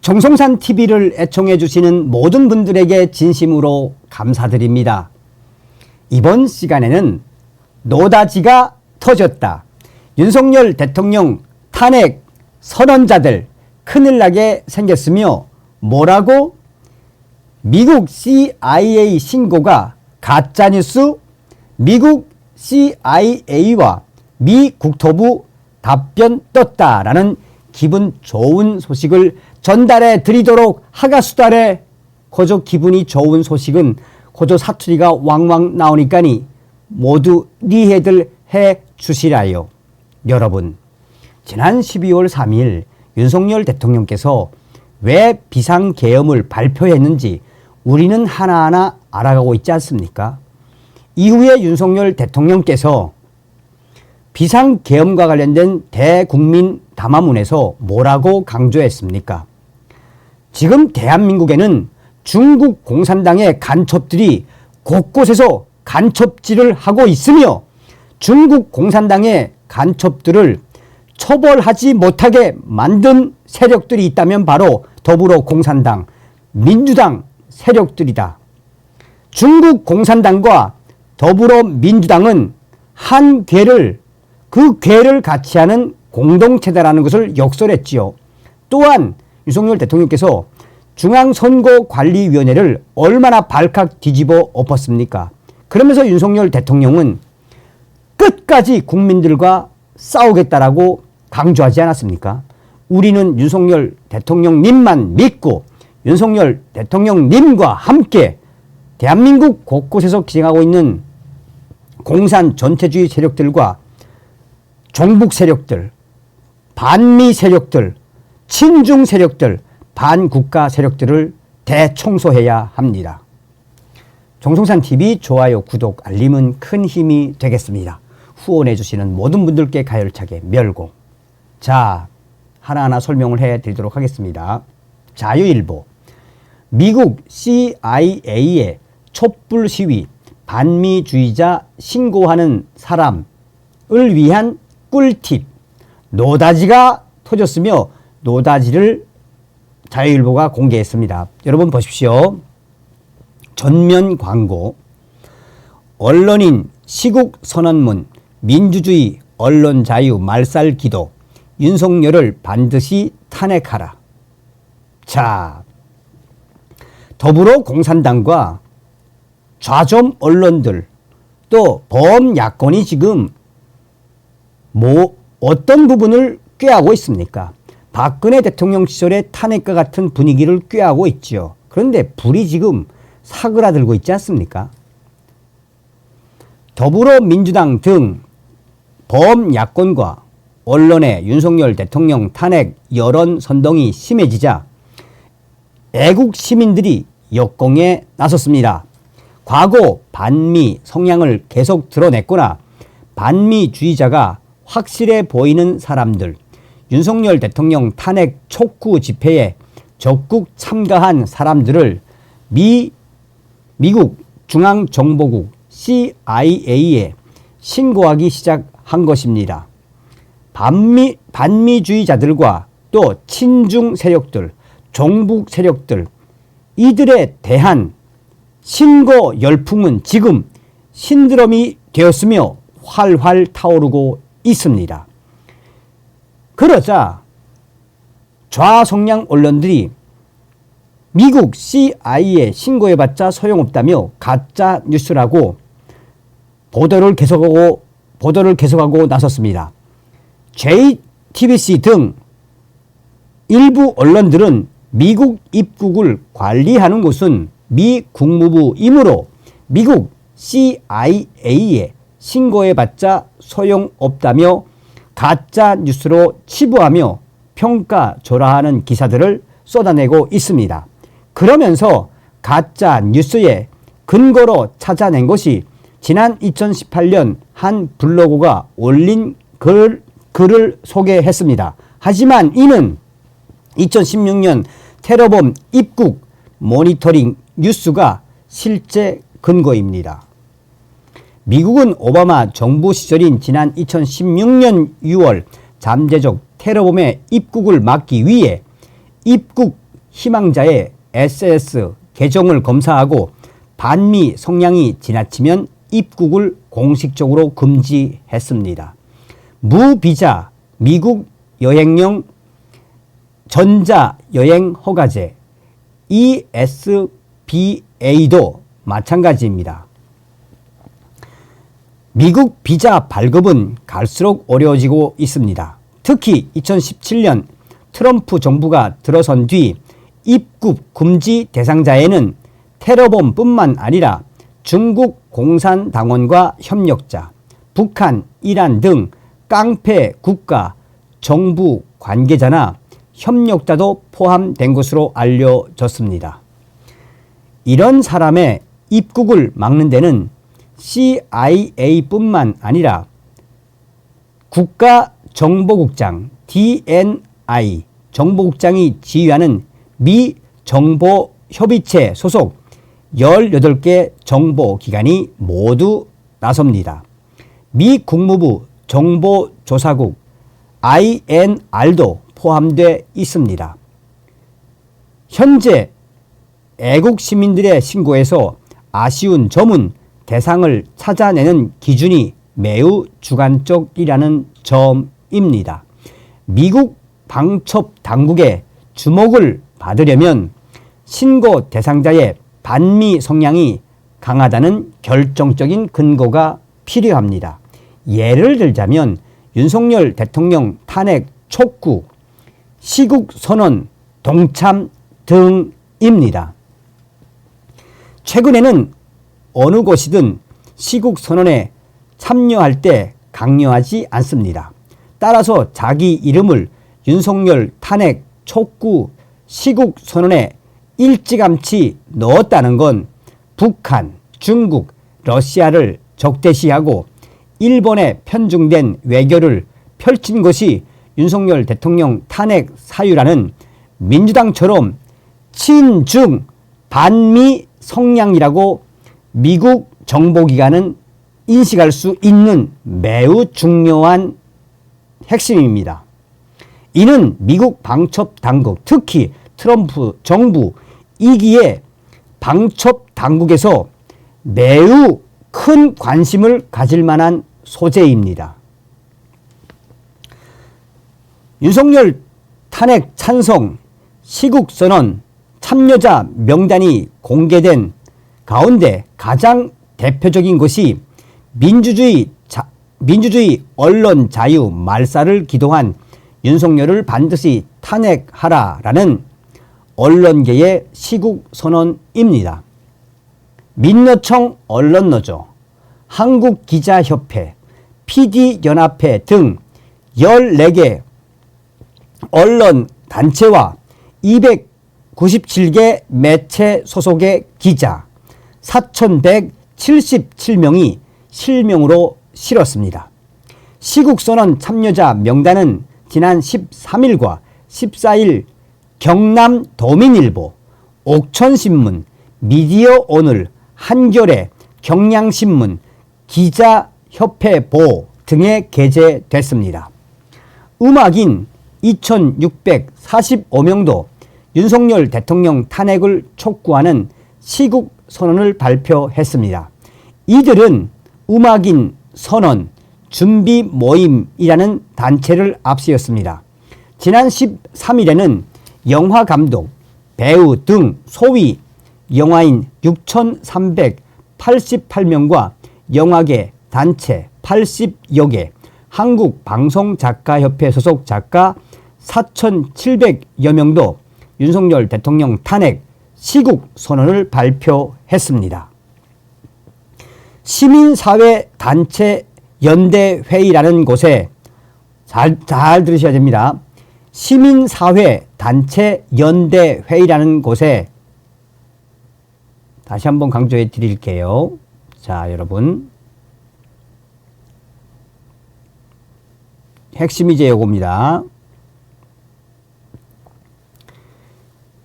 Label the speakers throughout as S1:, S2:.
S1: 정성산 TV를 애청해 주시는 모든 분들에게 진심으로 감사드립니다. 이번 시간에는 노다지가 터졌다. 윤석열 대통령 탄핵 선언자들 큰일 나게 생겼으며 뭐라고? 미국 CIA 신고가 가짜뉴스? 미국 CIA와 미 국토부 답변 떴다라는 기분 좋은 소식을 전달해 드리도록 하가수달에 그저 기분이 좋은 소식은 그저 사투리가 왕왕 나오니까니 모두 이해들 해 주시라요. 여러분, 지난 12월 3일 윤석열 대통령께서 왜 비상계엄을 발표했는지 우리는 하나하나 알아가고 있지 않습니까? 이후에 윤석열 대통령께서 비상계엄과 관련된 대국민 담화문에서 뭐라고 강조했습니까? 지금 대한민국에는 중국 공산당의 간첩들이 곳곳에서 간첩질을 하고 있으며 중국 공산당의 간첩들을 처벌하지 못하게 만든 세력들이 있다면 바로 더불어공산당, 민주당 세력들이다. 중국 공산당과 더불어민주당은 한 궤를 그 궤를 같이 하는 공동체다라는 것을 역설했지요. 또한 윤석열 대통령께서 중앙선거관리위원회를 얼마나 발칵 뒤집어 엎었습니까? 그러면서 윤석열 대통령은 끝까지 국민들과 싸우겠다라고 강조하지 않았습니까? 우리는 윤석열 대통령님만 믿고 윤석열 대통령님과 함께 대한민국 곳곳에서 기생하고 있는 공산 전체주의 세력들과 종북 세력들, 반미 세력들, 친중 세력들, 반국가 세력들을 대청소해야 합니다. 정성산TV 좋아요, 구독, 알림은 큰 힘이 되겠습니다. 후원해 주시는 모든 분들께 가열차게 멸공. 자, 하나하나 설명을 해 드리도록 하겠습니다. 자유일보, 미국 CIA의 촛불 시위, 반미주의자 신고하는 사람을 위한 꿀팁, 노다지가 터졌으며 노다지를 자유일보가 공개했습니다. 여러분 보십시오. 전면 광고, 언론인 시국 선언문, 민주주의 언론 자유 말살 기도, 윤석열을 반드시 탄핵하라. 자, 더불어공산당과 좌점 언론들 또 범야권이 지금 어떤 부분을 꾀하고 있습니까? 박근혜 대통령 시절의 탄핵과 같은 분위기를 꾀하고 있죠. 그런데 불이 지금 사그라들고 있지 않습니까? 더불어민주당 등 범야권과 언론의 윤석열 대통령 탄핵 여론 선동이 심해지자 애국 시민들이 역공에 나섰습니다. 과거 반미 성향을 계속 드러냈거나 반미주의자가 확실해 보이는 사람들, 윤석열 대통령 탄핵 촉구 집회에 적극 참가한 사람들을 미국 중앙정보국 CIA에 신고하기 시작한 것입니다. 반미주의자들과 또 친중 세력들, 종북 세력들, 이들에 대한 신고 열풍은 지금 신드롬이 되었으며 활활 타오르고 있습니다. 그러자 좌성향 언론들이 미국 CIA에 신고해봤자 소용없다며 가짜 뉴스라고 보도를 계속하고 나섰습니다. JTBC 등 일부 언론들은 미국 입국을 관리하는 곳은 미 국무부이므로 미국 CIA에 신고해봤자 소용없다며 가짜 뉴스로 치부하며 평가절하하는 기사들을 쏟아내고 있습니다. 그러면서 가짜 뉴스의 근거로 찾아낸 것이 지난 2018년 한 블로거가 올린 글을 소개했습니다. 하지만 이는 2016년 테러범 입국 모니터링 뉴스가 실제 근거입니다. 미국은 오바마 정부 시절인 지난 2016년 6월 잠재적 테러범의 입국을 막기 위해 입국 희망자의 SNS 계정을 검사하고 반미 성향이 지나치면 입국을 공식적으로 금지했습니다. 무비자 미국 여행용 전자여행 허가제 ESBA도 마찬가지입니다. 미국 비자 발급은 갈수록 어려워지고 있습니다. 특히 2017년 트럼프 정부가 들어선 뒤 입국 금지 대상자에는 테러범뿐만 아니라 중국 공산당원과 협력자, 북한, 이란 등 깡패 국가 정부 관계자나 협력자도 포함된 것으로 알려졌습니다. 이런 사람의 입국을 막는 데는 CIA뿐만 아니라 국가정보국장 DNI 정보국장이 지휘하는 미 정보협의체 소속 18개 정보기관이 모두 나섭니다. 미 국무부 정보조사국 INR도 포함되어 있습니다. 현재 애국 시민들의 신고에서 아쉬운 점은 대상을 찾아내는 기준이 매우 주관적이라는 점입니다. 미국 방첩 당국의 주목을 받으려면 신고 대상자의 반미 성향이 강하다는 결정적인 근거가 필요합니다. 예를 들자면 윤석열 대통령 탄핵 촉구, 시국 선언, 동참 등입니다. 최근에는 어느 곳이든 시국 선언에 참여할 때 강요하지 않습니다. 따라서 자기 이름을 윤석열 탄핵 촉구 시국 선언에 일찌감치 넣었다는 건 북한, 중국, 러시아를 적대시하고 일본에 편중된 외교를 펼친 것이 윤석열 대통령 탄핵 사유라는 민주당처럼 친중 반미 성향이라고 미국 정보기관은 인식할 수 있는 매우 중요한 핵심입니다. 이는 미국 방첩 당국, 특히 트럼프 정부 2기의 방첩 당국에서 매우 큰 관심을 가질 만한 소재입니다. 윤석열 탄핵 찬성 시국선언 참여자 명단이 공개된 가운데 가장 대표적인 것이 민주주의 언론 자유 말살을 기도한 윤석열을 반드시 탄핵하라라는 언론계의 시국선언입니다. 민노총 언론노조, 한국기자협회, PD연합회 등 14개 언론단체와 297개 매체 소속의 기자 4,177명이 실명으로 실었습니다. 시국선언 참여자 명단은 지난 13일과 14일 경남도민일보, 옥천신문, 미디어오늘, 한겨레, 경향신문, 기자협회보 등에 게재됐습니다. 음악인 2,645명도 윤석열 대통령 탄핵을 촉구하는 시국선언을 발표했습니다. 이들은 음악인 선언 준비 모임이라는 단체를 앞세웠습니다. 지난 13일에는 영화감독, 배우 등 소위 영화인 6,388명과 영화계 단체 80여 개, 한국방송작가협회 소속 작가 4,700여 명도 윤석열 대통령 탄핵 시국선언을 발표했습니다. 시민사회단체 연대회의라는 곳에 잘 들으셔야 됩니다. 시민사회단체 연대회의라는 곳에 다시 한번 강조해 드릴게요. 자, 여러분. 핵심이 이제 요겁니다.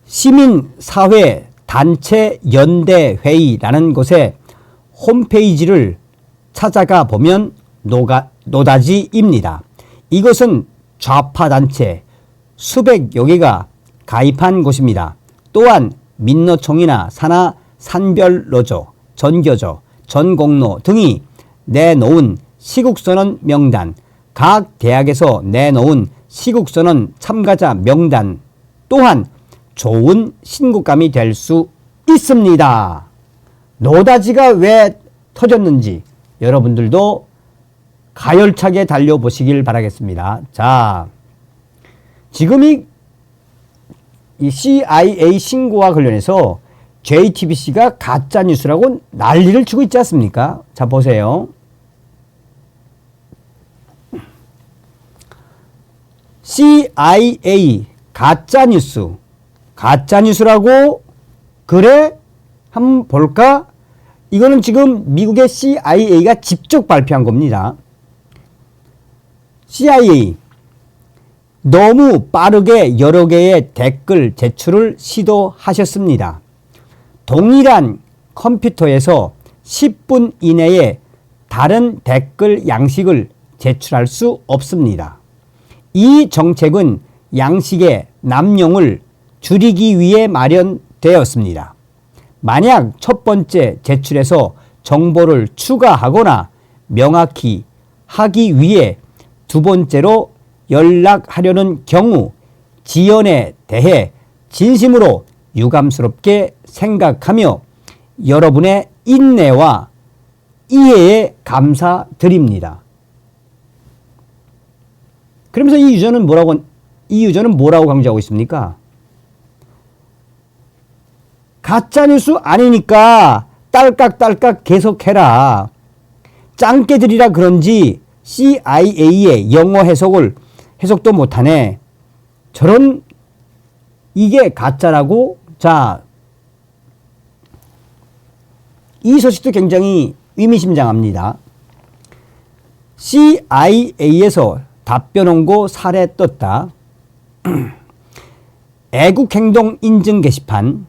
S1: 시민사회단체연대회의라는 곳에 홈페이지를 찾아가 보면 노다지입니다. 이것은 좌파단체 수백여 개가 가입한 곳입니다. 또한 민노총이나 산하 산별노조, 전교조, 전공로 등이 내놓은 시국선언 명단, 각 대학에서 내놓은 시국선언 참가자 명단 또한 좋은 신고감이 될 수 있습니다. 노다지가 왜 터졌는지 여러분들도 가열차게 달려보시길 바라겠습니다. 자, 지금 이 CIA 신고와 관련해서 JTBC가 가짜뉴스라고 난리를 치고 있지 않습니까? 자, 보세요. CIA 가짜뉴스라고 그래? 한번 볼까? 이거는 지금 미국의 CIA가 직접 발표한 겁니다. CIA 너무 빠르게 여러 개의 댓글 제출을 시도하셨습니다. 동일한 컴퓨터에서 10분 이내에 다른 댓글 양식을 제출할 수 없습니다. 이 정책은 양식의 남용을 줄이기 위해 마련되었습니다. 만약 첫 번째 제출에서 정보를 추가하거나 명확히 하기 위해 두 번째로 연락하려는 경우 지연에 대해 진심으로 유감스럽게 생각하며 여러분의 인내와 이해에 감사드립니다. 그러면서 이 유저는 뭐라고 강조하고 있습니까? 가짜뉴스 아니니까 딸깍딸깍 계속해라. 짱깨들이라 그런지 CIA의 영어 해석도 못하네. 저런 이게 가짜라고? 자, 이 소식도 굉장히 의미심장합니다. CIA에서 답변 원고 사례 떴다. 애국행동 인증 게시판.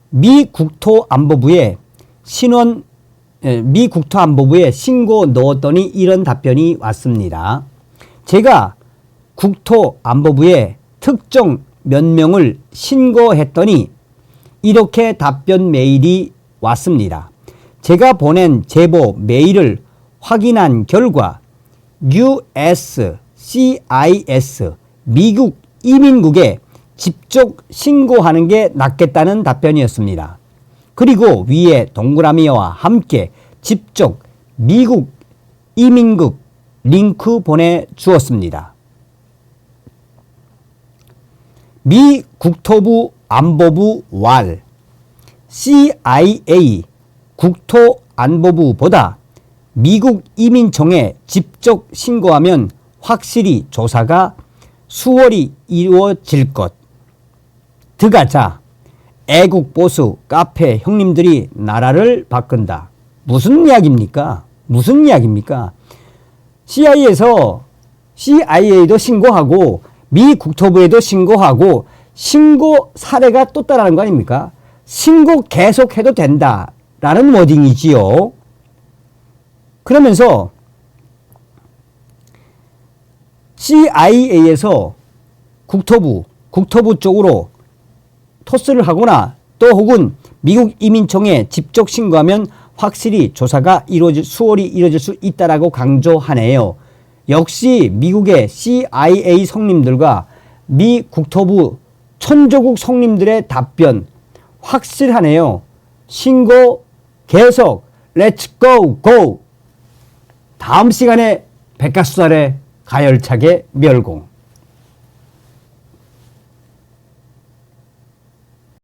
S1: 미 국토안보부에 신고 넣었더니 이런 답변이 왔습니다. 제가 국토안보부에 특정 몇 명을 신고했더니 이렇게 답변 메일이 왔습니다. 제가 보낸 제보 메일을 확인한 결과 USCIS 미국 이민국에 직접 신고하는 게 낫겠다는 답변이었습니다. 그리고 위에 동그라미와 함께 직접 미국 이민국 링크 보내주었습니다. 미 국토부 안보부 왈 CIA 국토안보부보다 미국 이민청에 직접 신고하면 확실히 조사가 수월히 이루어질 것. 드가자 애국보수 카페 형님들이 나라를 바꾼다. 무슨 이야기입니까? 무슨 이야기입니까? CIA도 신고하고 미 국토부에도 신고하고 신고 사례가 떴다라는 거 아닙니까? 신고 계속해도 된다라는 워딩이지요. 그러면서 CIA에서 국토부 쪽으로 토스를 하거나 또 혹은 미국 이민청에 직접 신고하면 확실히 조사가 수월히 이루어질 수 있다라고 강조하네요. 역시 미국의 CIA 성님들과 미 국토부 천조국 성님들의 답변 확실하네요. 신고 계속 렛츠 고! 다음 시간에 백가수달의 가열차게 멸공.